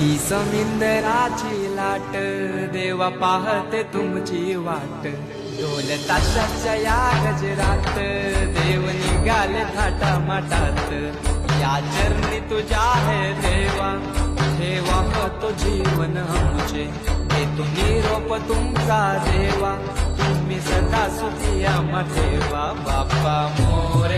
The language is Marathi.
ही समिंदराची लाट देवा पाहते तुमची वाट ढोल ताशाच्या या गजरात देव निघाले थाटा माटात या चरणी तुझ्या है देवा ठेवा तो जीवन आमचे देतो निरोप तुमचा देवा तुम्ही सदा सुखी आम्हा ठेवा बाप्पा मोर